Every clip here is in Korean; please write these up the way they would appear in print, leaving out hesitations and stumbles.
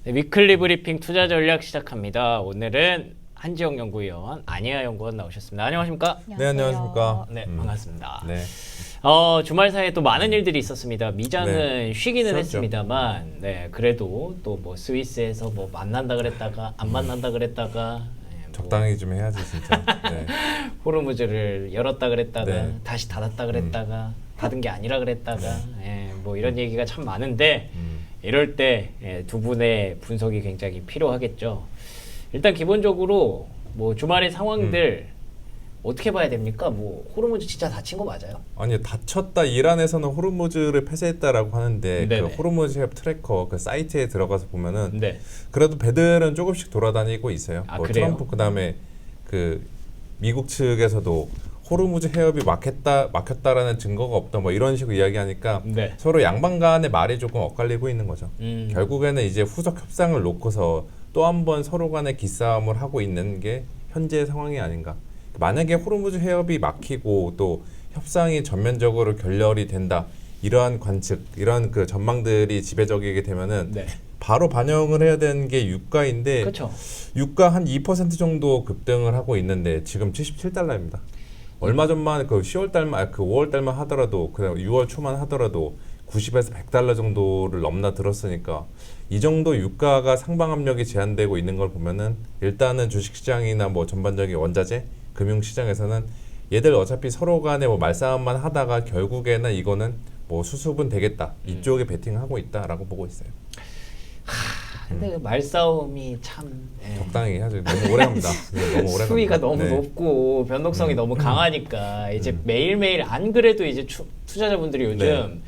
네, 위클리 브리핑 투자 전략 시작합니다. 오늘은 한지영 연구위원, 안희아 연구원 나오셨습니다. 안녕하십니까? 네, 안녕하십니까? 네, 반갑습니다. 네. 주말 사이에 또 많은 일들이 있었습니다. 미장은 네. 쉬기는 쉬었죠. 했습니다만, 네, 그래도 또 뭐 스위스에서 뭐 만난다 그랬다가 안 만난다 그랬다가 적당히 좀 해야지 진짜. 네. 호르무즈를 열었다 그랬다가 네. 다시 닫았다 그랬다가 닫은 게 아니라 그랬다가 뭐 이런 얘기가 참 많은데 이럴 때 두 분의 분석이 굉장히 필요하겠죠. 일단 기본적으로 뭐 주말의 상황들 어떻게 봐야 됩니까? 뭐 호르무즈 진짜 다친 거 맞아요? 아니 다쳤다 이란에서는 호르무즈를 폐쇄했다라고 하는데 네네. 그 호르무즈 협 트래커 그 사이트에 들어가서 보면은 네. 그래도 배들은 조금씩 돌아다니고 있어요. 아, 뭐 그래요? 트럼프 그다음에 그 미국 측에서도 호르무즈 해협이 막혔다라는 증거가 없다 뭐 이런 식으로 이야기하니까 네. 서로 양방 간의 말이 조금 엇갈리고 있는 거죠. 결국에는 이제 후속 협상을 놓고서 또 한 번 서로 간의 기싸움을 하고 있는 게 현재의 상황이 아닌가. 만약에 호르무즈 해협이 막히고 또 협상이 전면적으로 결렬이 된다 이러한 관측 이러한 그 전망들이 지배적이게 되면은 네. 바로 반영을 해야 되는 게 유가인데 그렇죠. 유가 한 2% 정도 급등을 하고 있는데 지금 77달러입니다. 얼마 전만 그 10월 달만 그 5월 달만 하더라도 그다음 6월 초만 하더라도 90에서 100달러 정도를 넘나들었으니까 이 정도 유가가 상방 압력이 제한되고 있는 걸 보면은 일단은 주식시장이나 뭐 전반적인 원자재 금융시장에서는 얘들 어차피 서로 간에 뭐 말싸움만 하다가 결국에는 이거는 뭐 수습은 되겠다 이쪽에 베팅하고 있다라고 보고 있어요. 근데 그 말싸움이 참 적당히 해야죠. 너무 오래 합니다. 너무 오래 수위가 갑니다. 너무 네. 높고 변동성이 너무 강하니까 이제 매일매일 안 그래도 이제 투자자분들이 요즘 네.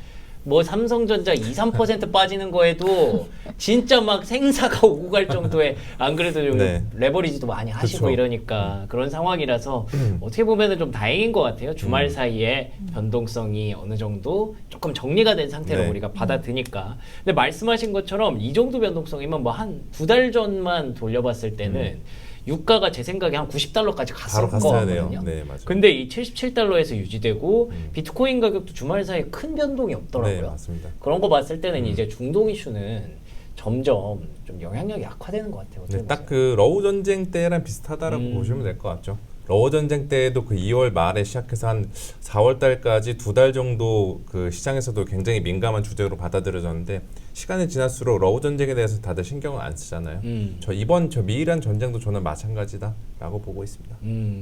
뭐 삼성전자 2, 3% 빠지는 거에도 진짜 막 생사가 오고 갈 정도의 안 그래도 좀 네. 레버리지도 많이 하시고 그쵸. 이러니까 그런 상황이라서 어떻게 보면은 좀 다행인 것 같아요. 주말 사이에 변동성이 어느 정도 조금 정리가 된 상태로 네. 우리가 받아드니까. 근데 말씀하신 것처럼 이 정도 변동성이면 뭐 한 2달 전만 돌려봤을 때는 유가가 제 생각에 한 90달러까지 갔을 바로 갔어야 돼요. 거거든요. 네, 맞아요. 근데 이 77달러에서 유지되고 비트코인 가격도 주말 사이에 큰 변동이 없더라고요. 네, 맞습니다. 그런 거 봤을 때는 이제 중동 이슈는 점점 좀 영향력이 악화되는 것 같아요. 어떻게 네, 딱 보세요? 그 러우 전쟁 때랑 비슷하다라고 보시면 될 것 같죠. 러우 전쟁 때에도 그 2월 말에 시작해서 한 4월 달까지 2달 정도 그 시장에서도 굉장히 민감한 주제로 받아들여졌는데 시간이 지날수록 러우 전쟁에 대해서 다들 신경을 안 쓰잖아요. 저 미이란 전쟁도 저는 마찬가지다라고 보고 있습니다.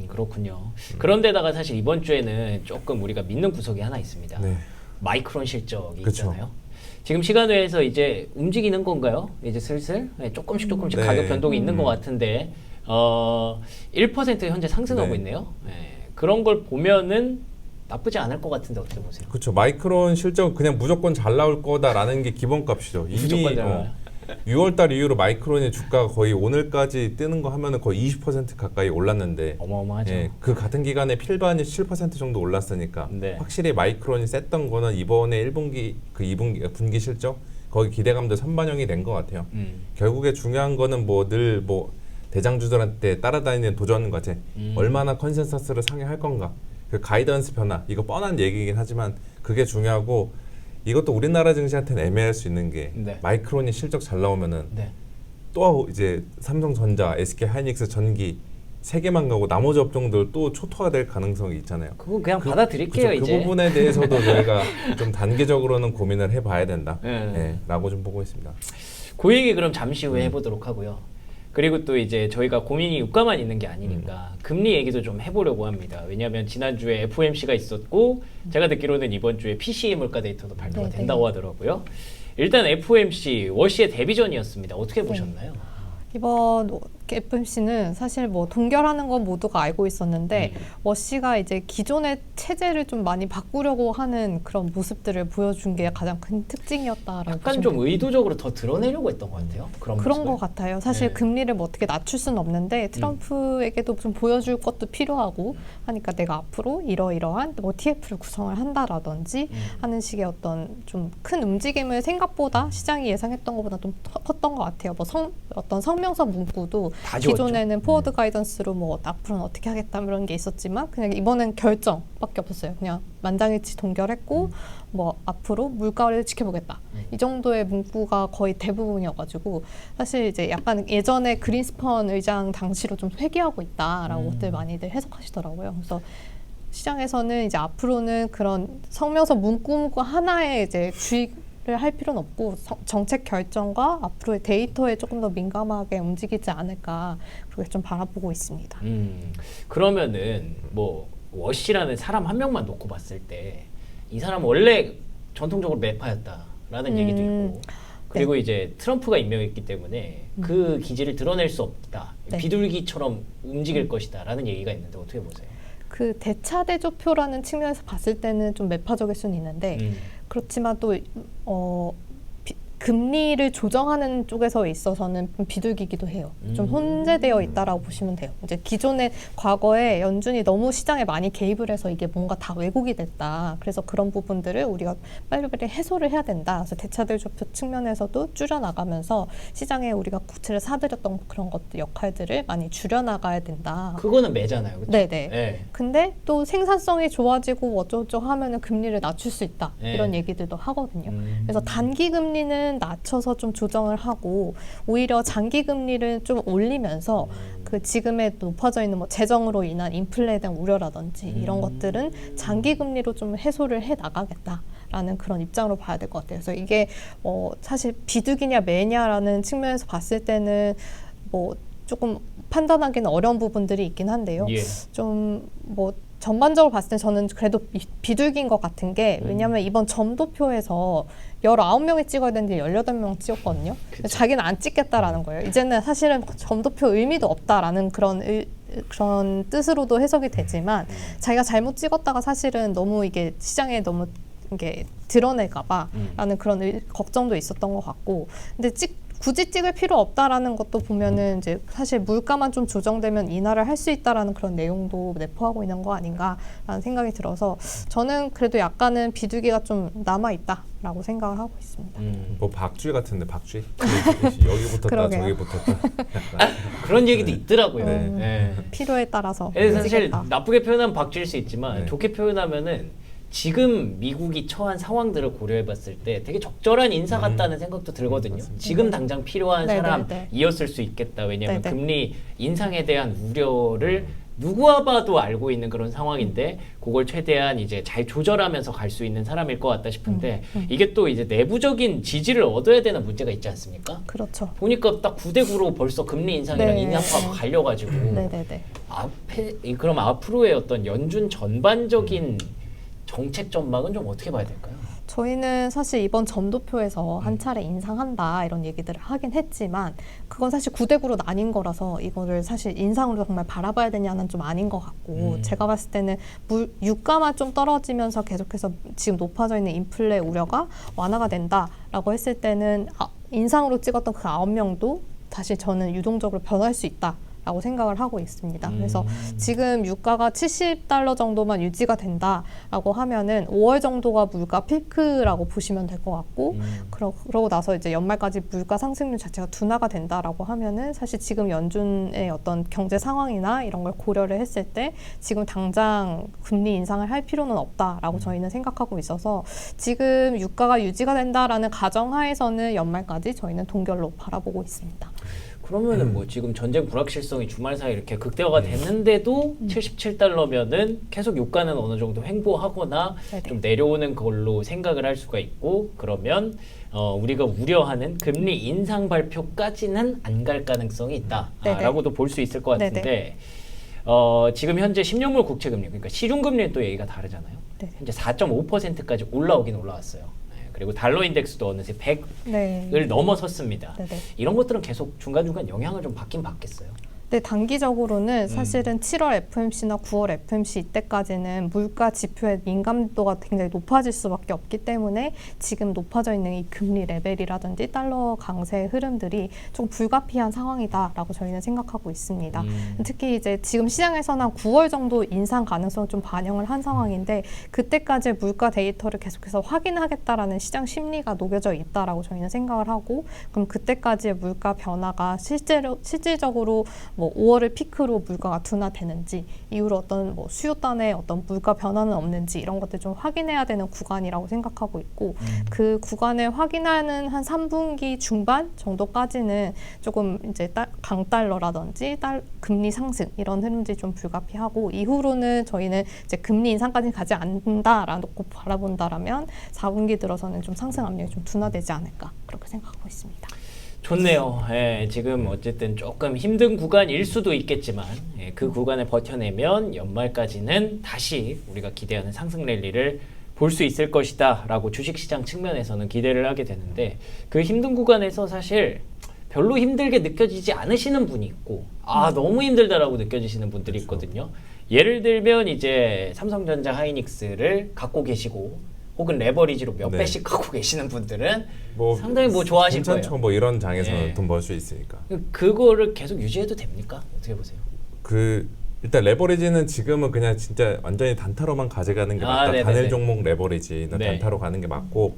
그렇군요. 그런데다가 사실 이번 주에는 조금 우리가 믿는 구석이 하나 있습니다. 네. 마이크론 실적이 그쵸. 있잖아요. 지금 시간외에서 이제 움직이는 건가요? 이제 슬슬 네, 조금씩 네. 가격 변동이 있는 것 같은데 1% 현재 상승하고 네. 있네요. 네. 그런 걸 보면은 나쁘지 않을 것 같은데 어떻게 보세요? 그렇죠. 마이크론 실적 그냥 무조건 잘 나올 거다라는 게 기본값이죠. 무조건 잘 나와요? 6월달 이후로 마이크론의 주가가 거의 오늘까지 뜨는 거 하면은 거의 20% 가까이 올랐는데 어마어마하죠. 예, 그 같은 기간에 필반이 7% 정도 올랐으니까 네. 확실히 마이크론이 셌던 거는 이번에 1분기 그 2분기 분기 실적 거기 기대감도 선반영이 된 것 같아요. 결국에 중요한 거는 뭐 늘 뭐 대장주들한테 따라다니는 도전 과제 얼마나 컨센서스를 상회할 건가 그 가이던스 변화 이거 뻔한 얘기긴 하지만 그게 중요하고 이것도 우리나라 증시한테는 애매할 수 있는 게 네. 마이크론이 실적 잘 나오면은 네. 또 이제 삼성전자, SK하이닉스, 전기 세 개만 가고 나머지 업종들 또 초토화 될 가능성이 있잖아요. 그거 그냥 받아들일게요. 그쵸, 이제. 그 부분에 대해서도 저희가 좀 단계적으로는 고민을 해봐야 된다. 네. 라고 좀 보고 있습니다. 그 얘기 그럼 잠시 후에 해보도록 하고요. 그리고 또 이제 저희가 고민이 유가만 있는 게 아니니까 금리 얘기도 좀 해보려고 합니다. 왜냐하면 지난주에 FOMC가 있었고 제가 듣기로는 이번 주에 PCE 물가 데이터도 발표가 네, 된다고 하더라고요. 일단 FOMC 워시의 데뷔전이었습니다. 어떻게 보셨나요? 이번 FMC는 사실 뭐 동결하는 건 모두가 알고 있었는데 워시가 이제 기존의 체제를 좀 많이 바꾸려고 하는 그런 모습들을 보여준 게 가장 큰 특징이었다라고 약간 보시면 좀 의도적으로 더 드러내려고 했던 것 같아요. 그런 것 모습을. 같아요. 사실 네. 금리를 뭐 어떻게 낮출 수는 없는데 트럼프에게도 좀 보여줄 것도 필요하고 하니까 내가 앞으로 이러이러한 뭐 TF를 구성을 한다라든지 하는 식의 어떤 좀 큰 움직임을 생각보다 시장이 예상했던 것보다 좀 컸던 것 같아요. 뭐 어떤 성명서 문구도 다 지웠죠. 기존에는 포워드 가이던스로 뭐 앞으로는 어떻게 하겠다 이런 게 있었지만 그냥 이번엔 결정밖에 없었어요. 그냥 만장일치 동결했고 뭐 앞으로 물가를 지켜보겠다. 이 정도의 문구가 거의 대부분이어가지고 사실 이제 약간 예전에 그린스펀 의장 당시로 좀 회귀하고 있다라고 것들 많이들 해석하시더라고요. 그래서 시장에서는 이제 앞으로는 그런 성명서 문구 하나에 이제 주의를 할 필요는 없고 정책 결정과 앞으로의 데이터에 조금 더 민감하게 움직이지 않을까 그렇게 좀 바라보고 있습니다. 그러면은 뭐 워시라는 사람 한 명만 놓고 봤을 때 이 사람 원래 전통적으로 매파였다라는 얘기도 있고 그리고 이제 트럼프가 임명했기 때문에 그 기질을 드러낼 수 없다. 네. 비둘기처럼 움직일 것이다라는 얘기가 있는데 어떻게 보세요? 그 대차대조표라는 측면에서 봤을 때는 좀 매파적일 수는 있는데 그렇지만 또 금리를 조정하는 쪽에서 있어서는 좀 비둘기기도 해요. 좀 혼재되어 있다라고 보시면 돼요. 이제 기존에 과거에 연준이 너무 시장에 많이 개입을 해서 이게 뭔가 다 왜곡이 됐다. 그래서 그런 부분들을 우리가 빨리빨리 해소를 해야 된다. 그래서 대차대조표 측면에서도 줄여나가면서 시장에 우리가 국채를 사들였던 그런 것들 역할들을 많이 줄여나가야 된다. 그거는 매잖아요. 그렇죠? 네네. 네. 근데 또 생산성이 좋아지고 어쩌고저쩌고 하면은 금리를 낮출 수 있다. 네. 이런 얘기들도 하거든요. 그래서 단기 금리는 낮춰서 좀 조정을 하고 오히려 장기 금리를 좀 올리면서 그 지금의 높아져 있는 뭐 재정으로 인한 인플레에 대한 우려라든지 이런 것들은 장기 금리로 좀 해소를 해 나가겠다라는 그런 입장으로 봐야 될 것 같아요. 그래서 이게 사실 비둘기냐 매냐라는 측면에서 봤을 때는 뭐 조금 판단하기는 어려운 부분들이 있긴 한데요. 예. 좀 뭐 전반적으로 봤을 때 저는 그래도 비둘기인 것 같은 게 왜냐하면 이번 점도표에서 19명이 찍어야 되는데 18명 찍었거든요. 자기는 안 찍겠다라는 거예요. 이제는 사실은 점도표 의미도 없다라는 그런 뜻으로도 해석이 되지만 자기가 잘못 찍었다가 사실은 너무 이게 시장에 너무 이게 드러낼까봐라는 그런 걱정도 있었던 것 같고 근데 굳이 찍을 필요 없다라는 것도 보면은 이제 사실 물가만 좀 조정되면 인하를 할 수 있다라는 그런 내용도 내포하고 있는 거 아닌가라는 생각이 들어서 저는 그래도 약간은 비둘기가 좀 남아 있다라고 생각을 하고 있습니다. 뭐 박쥐 같은데 박쥐 여기 붙었다 그러게요. 저기 붙었다. 그런 얘기도 있더라고요. 네. 네. 필요에 따라서 사실 움직였다. 나쁘게 표현하면 박쥐일 수 있지만 네. 좋게 표현하면은 지금 미국이 처한 상황들을 고려해봤을 때 되게 적절한 인사 같다는 생각도 들거든요. 지금 당장 필요한 네, 사람이었을 수 있겠다. 왜냐하면 네, 네. 금리 인상에 대한 우려를 누구와 봐도 알고 있는 그런 상황인데 그걸 최대한 이제 잘 조절하면서 갈 수 있는 사람일 것 같다 싶은데 이게 또 이제 내부적인 지지를 얻어야 되는 문제가 있지 않습니까? 그렇죠. 보니까 딱 9대9로 벌써 금리 인상이랑 네. 인상파가 갈려가지고 네네네. 그럼 앞으로의 어떤 연준 전반적인 정책 전망은 좀 어떻게 봐야 될까요? 저희는 사실 이번 점도표에서 한 차례 인상한다 이런 얘기들을 하긴 했지만 그건 사실 9대9로 나뉜 거라서 이거를 사실 인상으로 정말 바라봐야 되냐는 좀 아닌 것 같고 제가 봤을 때는 유가만 좀 떨어지면서 계속해서 지금 높아져 있는 인플레 우려가 완화가 된다라고 했을 때는 인상으로 찍었던 그 9명도 다시 저는 유동적으로 변할 수 있다. 라고 생각을 하고 있습니다. 그래서 지금 유가가 $70 정도만 유지가 된다라고 하면은 5월 정도가 물가 피크라고 보시면 될 것 같고 그러고 나서 이제 연말까지 물가 상승률 자체가 둔화가 된다라고 하면은 사실 지금 연준의 어떤 경제 상황이나 이런 걸 고려를 했을 때 지금 당장 금리 인상을 할 필요는 없다라고 저희는 생각하고 있어서 지금 유가가 유지가 된다라는 가정하에서는 연말까지 저희는 동결로 바라보고 있습니다. 그러면은 뭐 지금 전쟁 불확실성이 주말 사이 이렇게 극대화가 됐는데도 $77면은 계속 유가는 어느 정도 횡보하거나 네네. 좀 내려오는 걸로 생각을 할 수가 있고 그러면 우리가 우려하는 금리 인상 발표까지는 안 갈 가능성이 있다라고도 볼 수 있을 것 같은데 지금 현재 10년물 국채 금리 그러니까 시중 금리는 또 얘기가 다르잖아요. 네네. 현재 4.5%까지 올라오긴 올라왔어요. 그리고 달러 인덱스도 어느새 100을 네. 넘어섰습니다. 네네. 이런 것들은 계속 중간중간 영향을 좀 받긴 받겠어요. 근데 단기적으로는 사실은 7월 FMC나 9월 FMC 이때까지는 물가 지표의 민감도가 굉장히 높아질 수밖에 없기 때문에 지금 높아져 있는 이 금리 레벨이라든지 달러 강세의 흐름들이 좀 불가피한 상황이다라고 저희는 생각하고 있습니다. 특히 이제 지금 시장에서는 9월 정도 인상 가능성을 좀 반영을 한 상황인데 그때까지 물가 데이터를 계속해서 확인하겠다라는 시장 심리가 녹여져 있다라고 저희는 생각을 하고 그럼 그때까지의 물가 변화가 실질적으로 뭐 5월을 피크로 물가가 둔화되는지 이후로 어떤 뭐 수요단의 어떤 물가 변화는 없는지 이런 것들 좀 확인해야 되는 구간이라고 생각하고 있고 그 구간을 확인하는 한 3분기 중반 정도까지는 조금 이제 강달러라든지 금리 상승 이런 흐름들이 좀 불가피하고 이후로는 저희는 이제 금리 인상까지 가지 않는다라고 바라본다라면 4분기 들어서는 좀 상승 압력이 좀 둔화되지 않을까 그렇게 생각하고 있습니다. 좋네요. 예, 지금 어쨌든 조금 힘든 구간일 수도 있겠지만 예, 그 구간을 버텨내면 연말까지는 다시 우리가 기대하는 상승 랠리를 볼 수 있을 것이다 라고 주식시장 측면에서는 기대를 하게 되는데 그 힘든 구간에서 사실 별로 힘들게 느껴지지 않으시는 분이 있고 너무 힘들다라고 느껴지시는 분들이 있거든요. 예를 들면 이제 삼성전자 하이닉스를 갖고 계시고 혹은 레버리지로 몇 네. 배씩 갖고 계시는 분들은 뭐 상당히 뭐 좋아하실 괜찮죠. 거예요. 뭐 이런 장에서는 예. 돈 벌 수 있으니까. 그거를 계속 유지해도 됩니까? 어떻게 보세요? 일단 레버리지는 지금은 그냥 진짜 완전히 단타로만 가져가는 게 맞다. 네네네. 단일 종목 레버리지는 네. 단타로 가는 게 맞고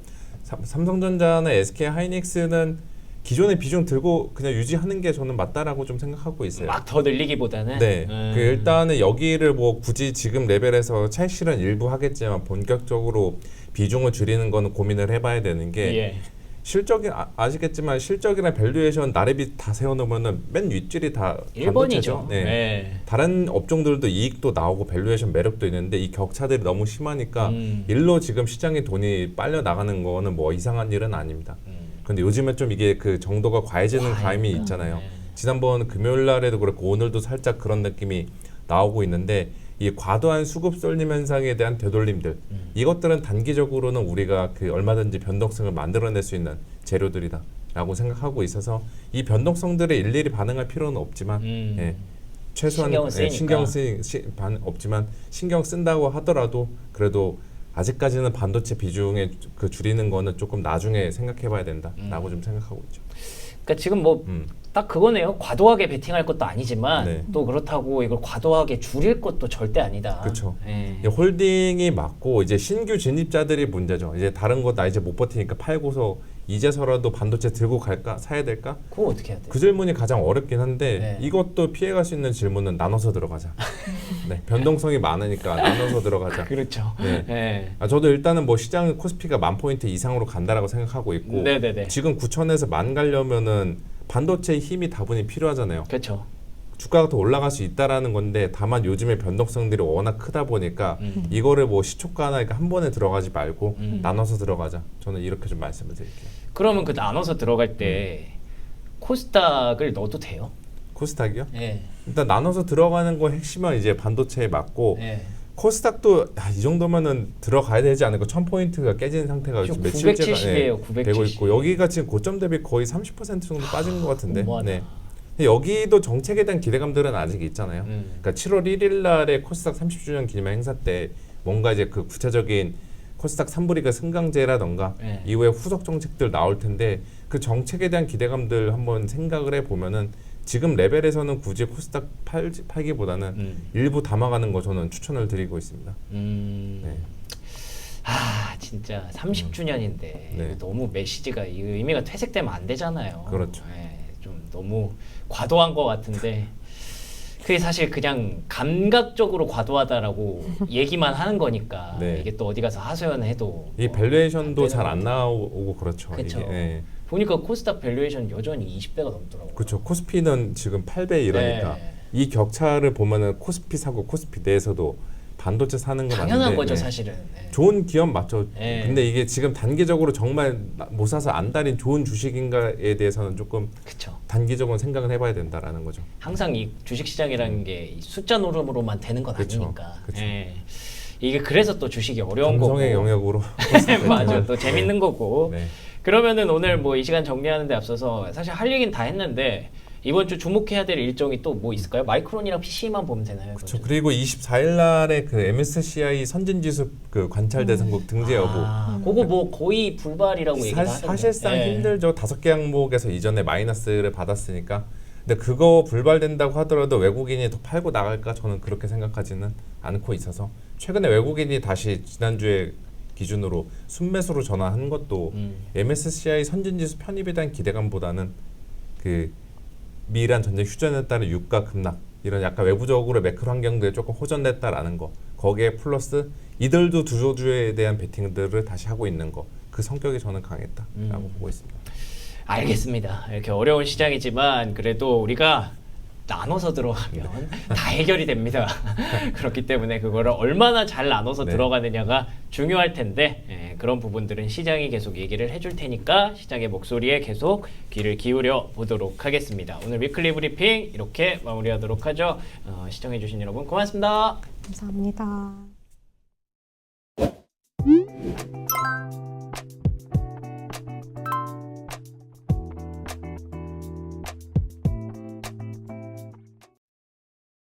삼성전자나 SK 하이닉스는 기존의 비중 들고 그냥 유지하는 게 저는 맞다라고 좀 생각하고 있어요. 막 더 늘리기보다는 네, 그 일단은 여기를 뭐 굳이 지금 레벨에서 차익실현 일부 하겠지만 본격적으로 비중을 줄이는 거는 고민을 해봐야 되는 게 예. 실적이 아시겠지만 실적이나 밸류에이션 나래비 다 세워놓으면은 맨 윗줄이 다 1번이죠. 반도체죠. 네. 네. 다른 업종들도 이익도 나오고 밸류에이션 매력도 있는데 이 격차들이 너무 심하니까 일로 지금 시장에 돈이 빨려 나가는 거는 뭐 이상한 일은 아닙니다. 근데 요즘에 좀 이게 그 정도가 과해지는 감이 있잖아요. 네. 지난번 금요일 날에도 그렇고 오늘도 살짝 그런 느낌이 나오고 있는데 이 과도한 수급 쏠림 현상에 대한 되돌림들 이것들은 단기적으로는 우리가 그 얼마든지 변동성을 만들어낼 수 있는 재료들이다라고 생각하고 있어서 이 변동성들에 일일이 반응할 필요는 없지만 예, 최소한 신경은 없지만 신경 쓴다고 하더라도 그래도 아직까지는 반도체 비중에 그 줄이는 거는 조금 나중에 생각해봐야 된다라고 좀 생각하고 있죠. 그러니까 지금 뭐 딱 그거네요. 과도하게 베팅할 것도 아니지만 네. 또 그렇다고 이걸 과도하게 줄일 것도 절대 아니다. 그렇죠. 예. 홀딩이 맞고 이제 신규 진입자들이 문제죠. 이제 다른 거 나 이제 못 버티니까 팔고서 이제서라도 반도체 들고 갈까 사야 될까? 그거 어떻게 해야 돼요? 그 질문이 가장 어렵긴 한데 네. 이것도 피해갈 수 있는 질문은 나눠서 들어가자. 네, 변동성이 많으니까 나눠서 들어가자. 그렇죠. 네. 예. 저도 일단은 뭐 시장 코스피가 10,000포인트 이상으로 간다라고 생각하고 있고 네네네. 지금 9,000에서 10,000 가려면은 반도체의 힘이 다분히 필요하잖아요. 그렇죠. 주가가 더 올라갈 수 있다라는 건데 다만 요즘에 변동성들이 워낙 크다 보니까 이거를 뭐 시초가나 한 번에 들어가지 말고 나눠서 들어가자. 저는 이렇게 좀 말씀을 드릴게요. 그러면 그 나눠서 들어갈 때 코스닥을 넣어도 돼요? 코스닥이요? 예. 일단 나눠서 들어가는 거 핵심은 이제 반도체에 맞고 예. 코스닥도 이 정도면은 들어가야 되지 않을까? 1,000포인트가 깨진 상태가 지금 며칠째가 970이에요. 970. 되고 있고 여기가 지금 고점 대비 거의 30% 정도 빠진 것 같은데. 너무하다. 네. 근데 여기도 정책에 대한 기대감들은 아직 있잖아요. 그러니까 7월 1일 날에 코스닥 30주년 기념 행사 때 뭔가 이제 그 구체적인 코스닥 3부리그 승강제라던가 네. 이후에 후속 정책들 나올 텐데 그 정책에 대한 기대감들 한번 생각을 해보면은 지금 레벨에서는 굳이 코스닥 팔기보다는 일부 담아가는 거 저는 추천을 드리고 있습니다. 네. 진짜 30주년인데 네. 너무 메시지가 이 의미가 퇴색되면 안 되잖아요. 그렇죠. 예, 좀 너무 과도한 것 같은데 그게 사실 그냥 감각적으로 과도하다라고 얘기만 하는 거니까 네. 이게 또 어디 가서 하소연해도 이 뭐 밸류에이션도 안 잘 안 되는 나오고 그렇죠. 그렇죠. 이게, 예. 보니까 코스닥 밸류에이션 여전히 20배가 넘더라고요. 그렇죠. 코스피는 지금 8배 이러니까 네. 이 격차를 보면은 코스피 사고 코스피 내에서도 반도체 사는 거 당연한 맞는데 거죠, 네. 사실은. 네. 좋은 기업 맞죠. 네. 근데 이게 지금 단기적으로 정말 못 사서 안달인 좋은 주식인가에 대해서는 조금 그렇죠. 단기적으로 생각을 해봐야 된다라는 거죠. 항상 이 주식시장이라는 게 이 숫자 노름으로만 되는 건 그쵸. 아니니까. 그쵸. 예. 이게 그래서 또 주식이 어려운 거고. 감성의 영역으로. 맞아. 또 재밌는 거고. 네. 그러면은 오늘 뭐 이 시간 정리하는 데 앞서서 사실 할 얘기는 다 했는데 이번 주 주목해야 될 일정이 또 뭐 있을까요? 마이크론이랑 PC만 보면 되나요? 그렇죠. 그리고 24일 날에 그 MSCI 선진지수 그 관찰 대상국 등재 여부. 그거 뭐 거의 불발이라고 얘기를 하던데. 사실상 예. 힘들죠. 5개 항목에서 이전에 마이너스를 받았으니까. 근데 그거 불발된다고 하더라도 외국인이 더 팔고 나갈까? 저는 그렇게 생각하지는 않고 있어서 최근에 외국인이 다시 지난주에 기준으로 순매수로 전환한 것도 MSCI 선진지수 편입에 대한 기대감보다는 그 미이란 전쟁 휴전에 따른 유가 급락 이런 약간 외부적으로 매크로 환경들이 조금 호전됐다라는 거 거기에 플러스 이들도 두조주에 대한 베팅들을 다시 하고 있는 거 그 성격이 저는 강했다라고 보고 있습니다. 알겠습니다. 이렇게 어려운 시장이지만 그래도 우리가 나눠서 들어가면 다 해결이 됩니다. 그렇기 때문에 그거를 얼마나 잘 나눠서 네. 들어가느냐가 중요할 텐데 그런 부분들은 시장이 계속 얘기를 해줄 테니까 시장의 목소리에 계속 귀를 기울여 보도록 하겠습니다. 오늘 위클리 브리핑 이렇게 마무리하도록 하죠. 시청해주신 여러분 고맙습니다. 감사합니다.